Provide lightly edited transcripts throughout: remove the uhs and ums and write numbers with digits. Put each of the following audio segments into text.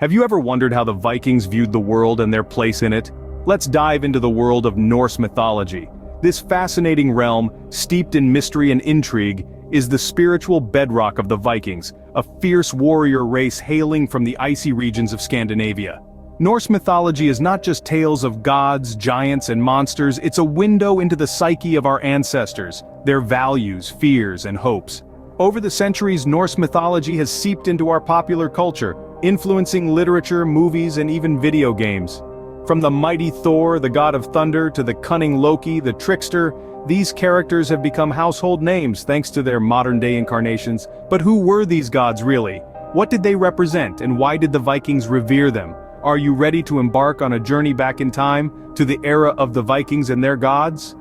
Have you ever wondered how the Vikings viewed the world and their place in it? Let's dive into the world of Norse mythology. This fascinating realm, steeped in mystery and intrigue, is the spiritual bedrock of the Vikings, a fierce warrior race hailing from the icy regions of Scandinavia. Norse mythology is not just tales of gods, giants, and monsters, it's a window into the psyche of our ancestors, their values, fears, and hopes. Over the centuries, Norse mythology has seeped into our popular culture, influencing literature, movies, and even video games. From the mighty Thor, the god of thunder, to the cunning Loki, the trickster, these characters have become household names thanks to their modern-day incarnations. But who were these gods really? What did they represent, and why did the Vikings revere them? Are you ready to embark on a journey back in time, to the era of the Vikings and their gods?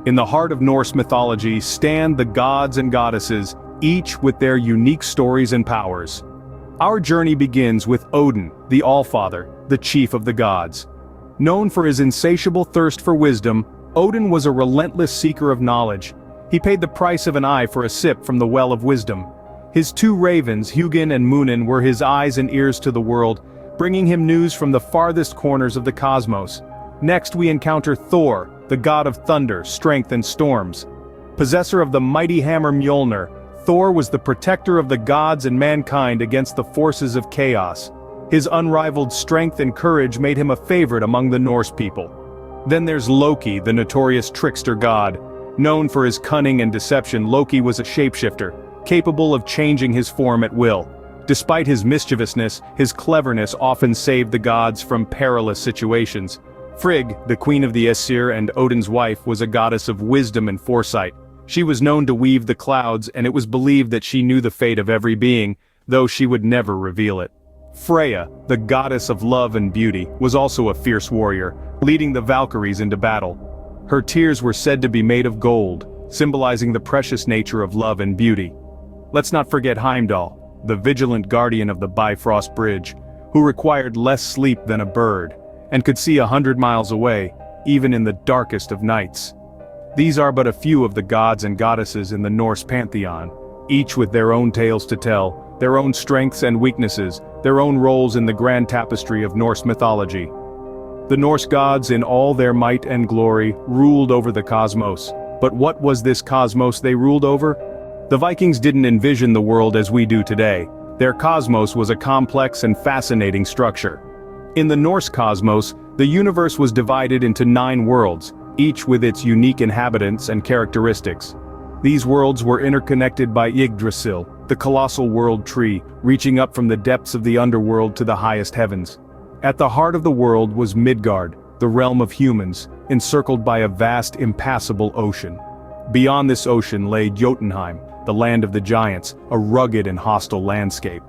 In the heart of Norse mythology stand the gods and goddesses, each with their unique stories and powers. Our journey begins with Odin, the Allfather, the chief of the gods. Known for his insatiable thirst for wisdom, Odin was a relentless seeker of knowledge. He paid the price of an eye for a sip from the well of wisdom. His two ravens, Hugin and Munin, were his eyes and ears to the world, bringing him news from the farthest corners of the cosmos. Next we encounter Thor, the god of thunder, strength and storms. Possessor of the mighty hammer Mjolnir, Thor was the protector of the gods and mankind against the forces of chaos. His unrivaled strength and courage made him a favorite among the Norse people. Then there's Loki, the notorious trickster god. Known for his cunning and deception, Loki was a shapeshifter, capable of changing his form at will. Despite his mischievousness, his cleverness often saved the gods from perilous situations. Frigg, the queen of the Aesir and Odin's wife, was a goddess of wisdom and foresight. She was known to weave the clouds, and it was believed that she knew the fate of every being, though she would never reveal it. Freya, the goddess of love and beauty, was also a fierce warrior, leading the Valkyries into battle. Her tears were said to be made of gold, symbolizing the precious nature of love and beauty. Let's not forget Heimdall, the vigilant guardian of the Bifrost Bridge, who required less sleep than a bird, and could see 100 miles away, even in the darkest of nights. These are but a few of the gods and goddesses in the Norse Pantheon, each with their own tales to tell, their own strengths and weaknesses, their own roles in the grand tapestry of Norse mythology. The Norse gods in all their might and glory ruled over the cosmos. But what was this cosmos they ruled over? The Vikings didn't envision the world as we do today. Their cosmos was a complex and fascinating structure. In the Norse cosmos, the universe was divided into 9 worlds, each with its unique inhabitants and characteristics. These worlds were interconnected by Yggdrasil, the colossal world tree, reaching up from the depths of the underworld to the highest heavens. At the heart of the world was Midgard, the realm of humans, encircled by a vast, impassable ocean. Beyond this ocean lay Jotunheim, the land of the giants, a rugged and hostile landscape.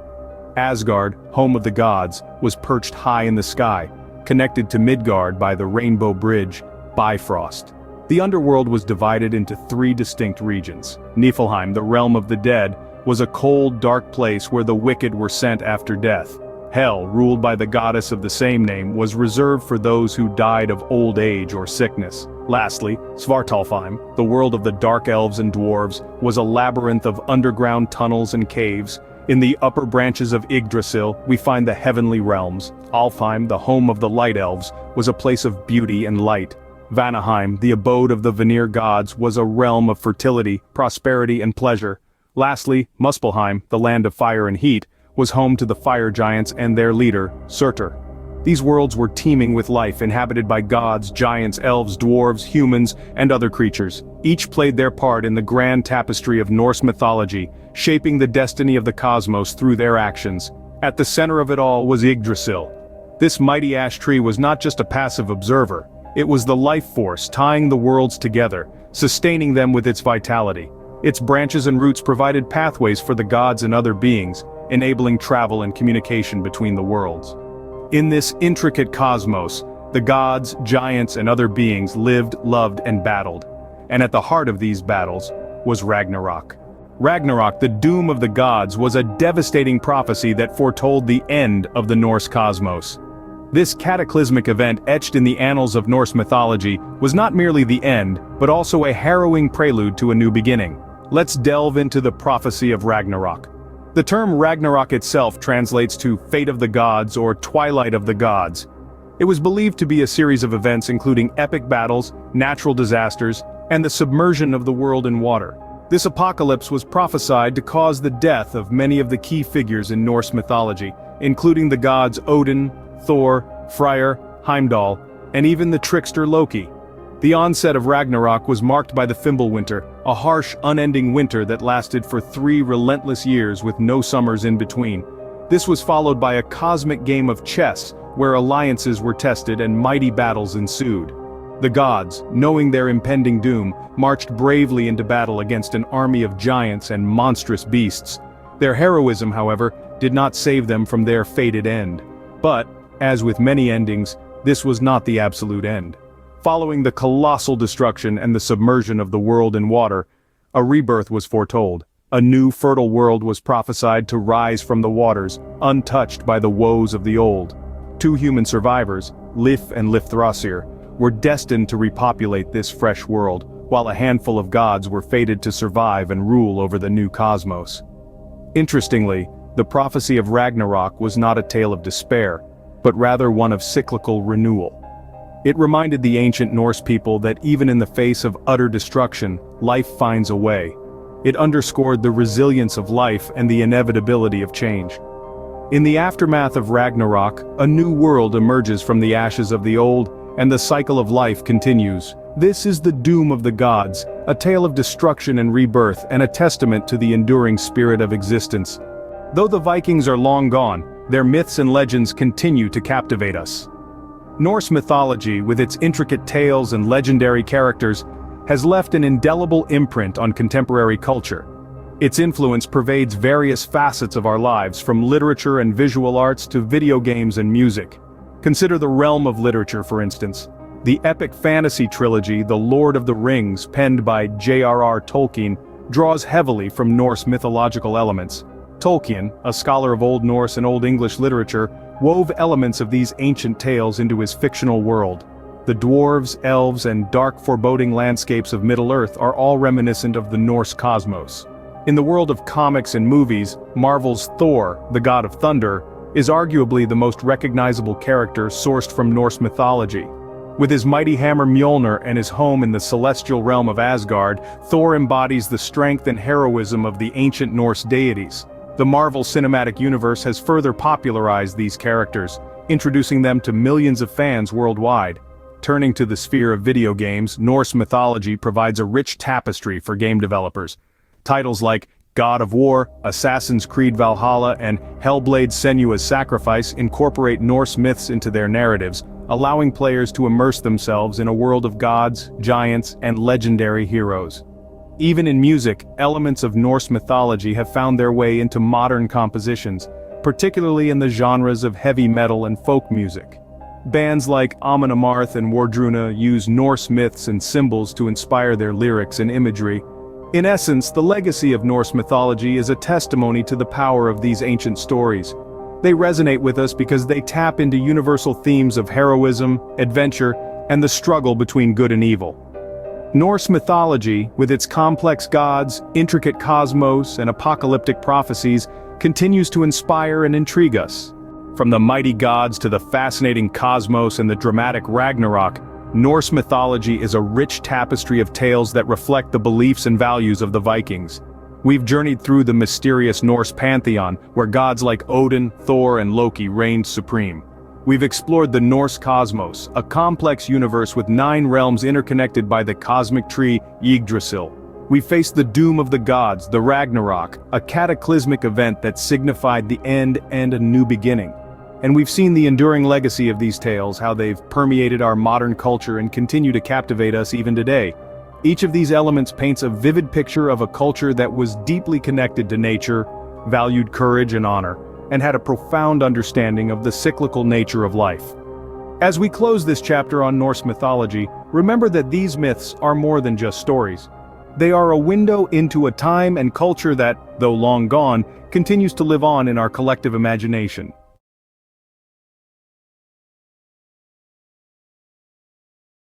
Asgard, home of the gods, was perched high in the sky, connected to Midgard by the Rainbow Bridge, Bifrost. The underworld was divided into 3 distinct regions. Niflheim, the realm of the dead, was a cold, dark place where the wicked were sent after death. Hell, ruled by the goddess of the same name, was reserved for those who died of old age or sickness. Lastly, Svartalfheim, the world of the dark elves and dwarves, was a labyrinth of underground tunnels and caves. In the upper branches of Yggdrasil, we find the heavenly realms. Alfheim, the home of the light elves, was a place of beauty and light. Vanaheim, the abode of the Vanir gods, was a realm of fertility, prosperity, and pleasure. Lastly, Muspelheim, the land of fire and heat, was home to the fire giants and their leader, Surtur. These worlds were teeming with life, inhabited by gods, giants, elves, dwarves, humans, and other creatures. Each played their part in the grand tapestry of Norse mythology, shaping the destiny of the cosmos through their actions. At the center of it all was Yggdrasil. This mighty ash tree was not just a passive observer. It was the life force tying the worlds together, sustaining them with its vitality. Its branches and roots provided pathways for the gods and other beings, enabling travel and communication between the worlds. In this intricate cosmos, the gods, giants, and other beings lived, loved, and battled. And at the heart of these battles was Ragnarok. Ragnarok, the doom of the gods, was a devastating prophecy that foretold the end of the Norse cosmos. This cataclysmic event etched in the annals of Norse mythology was not merely the end, but also a harrowing prelude to a new beginning. Let's delve into the prophecy of Ragnarok. The term Ragnarok itself translates to Fate of the Gods or Twilight of the Gods. It was believed to be a series of events including epic battles, natural disasters, and the submersion of the world in water. This apocalypse was prophesied to cause the death of many of the key figures in Norse mythology, including the gods Odin, Thor, Freyr, Heimdall, and even the trickster Loki. The onset of Ragnarok was marked by the Fimbulwinter, a harsh, unending winter that lasted for 3 relentless years with no summers in between. This was followed by a cosmic game of chess, where alliances were tested and mighty battles ensued. The gods, knowing their impending doom, marched bravely into battle against an army of giants and monstrous beasts. Their heroism, however, did not save them from their fated end. But, as with many endings, this was not the absolute end. Following the colossal destruction and the submersion of the world in water, a rebirth was foretold. A new fertile world was prophesied to rise from the waters, untouched by the woes of the old. 2 human survivors, Lif and Lifthrasir, were destined to repopulate this fresh world, while a handful of gods were fated to survive and rule over the new cosmos. Interestingly, the prophecy of Ragnarok was not a tale of despair, but rather one of cyclical renewal. It reminded the ancient Norse people that even in the face of utter destruction, life finds a way. It underscored the resilience of life and the inevitability of change. In the aftermath of Ragnarok, a new world emerges from the ashes of the old, and the cycle of life continues. This is the doom of the gods, a tale of destruction and rebirth, and a testament to the enduring spirit of existence. Though the Vikings are long gone, their myths and legends continue to captivate us. Norse mythology, with its intricate tales and legendary characters, has left an indelible imprint on contemporary culture. Its influence pervades various facets of our lives, from literature and visual arts to video games and music. Consider the realm of literature, for instance. The epic fantasy trilogy The Lord of the Rings, penned by J.R.R. Tolkien, draws heavily from Norse mythological elements. Tolkien, a scholar of Old Norse and Old English literature, wove elements of these ancient tales into his fictional world. The dwarves, elves, and dark foreboding landscapes of Middle-earth are all reminiscent of the Norse Cosmos. In the world of comics and movies, Marvel's Thor, the god of thunder, is arguably the most recognizable character sourced from Norse mythology. With his mighty hammer Mjolnir and his home in the celestial realm of Asgard, Thor embodies the strength and heroism of the ancient Norse deities. The Marvel Cinematic Universe has further popularized these characters, introducing them to millions of fans worldwide. Turning to the sphere of video games, Norse mythology provides a rich tapestry for game developers. Titles like God of War, Assassin's Creed Valhalla, and Hellblade: Senua's Sacrifice incorporate Norse myths into their narratives, allowing players to immerse themselves in a world of gods, giants, and legendary heroes. Even in music, elements of Norse mythology have found their way into modern compositions, particularly in the genres of heavy metal and folk music. Bands like Amon Amarth and Wardruna use Norse myths and symbols to inspire their lyrics and imagery. In essence, the legacy of Norse mythology is a testimony to the power of these ancient stories. They resonate with us because they tap into universal themes of heroism, adventure, and the struggle between good and evil. Norse mythology, with its complex gods, intricate cosmos, and apocalyptic prophecies, continues to inspire and intrigue us. From the mighty gods to the fascinating cosmos and the dramatic Ragnarok, Norse mythology is a rich tapestry of tales that reflect the beliefs and values of the Vikings. We've journeyed through the mysterious Norse Pantheon, where gods like Odin, Thor, and Loki reigned supreme. We've explored the Norse Cosmos, a complex universe with 9 realms interconnected by the cosmic tree Yggdrasil. We faced the doom of the gods, the Ragnarok, a cataclysmic event that signified the end and a new beginning. And we've seen the enduring legacy of these tales, how they've permeated our modern culture and continue to captivate us even today. Each of these elements paints a vivid picture of a culture that was deeply connected to nature, valued courage and honor, and had a profound understanding of the cyclical nature of life. As we close this chapter on Norse mythology, remember that these myths are more than just stories. They are a window into a time and culture that, though long gone, continues to live on in our collective imagination.